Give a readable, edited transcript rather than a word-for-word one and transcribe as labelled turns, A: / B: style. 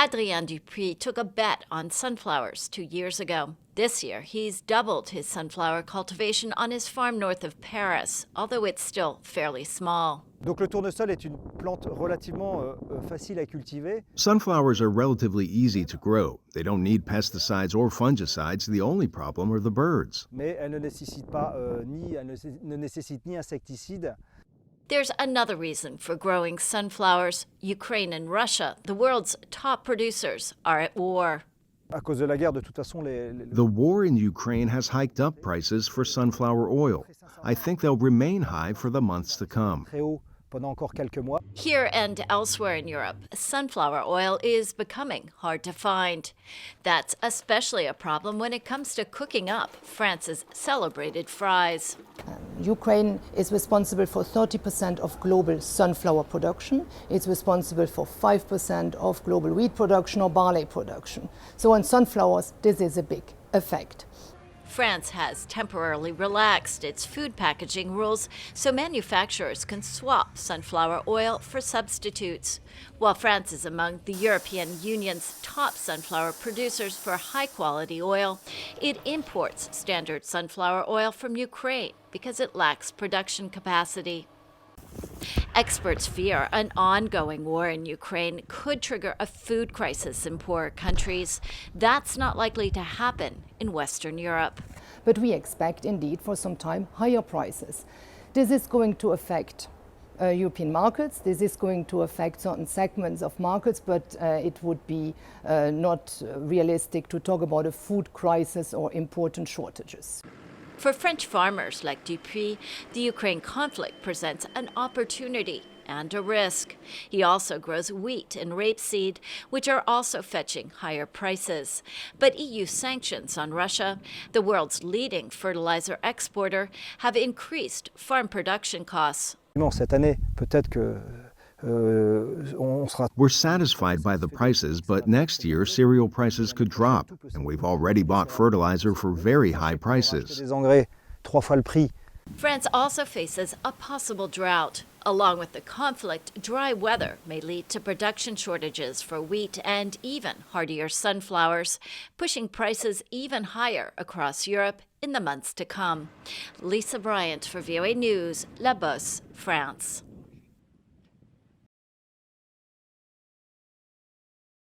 A: Adrien Dupuis took a bet on sunflowers 2 years ago. This year, he's doubled his sunflower cultivation on his farm north of Paris, although it's still fairly small.
B: Donc le tournesol est une plante relativement facile à cultiver.
C: Sunflowers are relatively easy to grow. They don't need pesticides or fungicides. The only problem are the birds.
B: Mais elle ne nécessite pas ne nécessite ni insecticides.
A: There's another reason for growing sunflowers. Ukraine and Russia, the world's top producers, are at war.
B: À cause de la guerre, de toute façon,
C: The war in Ukraine has hiked up prices for sunflower oil. I think they'll remain high for the months to come.
B: très haut pendant encore quelques mois.
A: Here and elsewhere in Europe, sunflower oil is becoming hard to find. That's especially a problem when it comes to cooking up France's celebrated fries.
D: Ukraine is responsible for 30% of global sunflower production. It's responsible for 5% of global wheat production or barley production. So on sunflowers, this is a big effect.
A: France has temporarily relaxed its food packaging rules so manufacturers can swap sunflower oil for substitutes. While France is among the European Union's top sunflower producers for high-quality oil, it imports standard sunflower oil from Ukraine because it lacks production capacity. Experts fear an ongoing war in Ukraine could trigger a food crisis in poorer countries. That's not likely to happen in Western Europe.
D: But we expect, indeed, for some time, higher prices. This is going to affect European markets. This is going to affect certain segments of markets, but it would be not realistic to talk about a food crisis or important shortages.
A: For French farmers like Dupuis, the Ukraine conflict presents an opportunity and a risk. He also grows wheat and rapeseed, which are also fetching higher prices. But EU sanctions on Russia, the world's leading fertilizer exporter, have increased farm production costs.
B: Cette année, peut-être que
C: We're satisfied by the prices, but next year cereal prices could drop, and we've already bought fertilizer for very high prices.
B: des engrais 3 fois le prix.
A: France also faces a possible drought. Along with the conflict, dry weather may lead to production shortages for wheat and even hardier sunflowers, pushing prices even higher across Europe in the months to come. Lisa Bryant for VOA News, Labosse, France.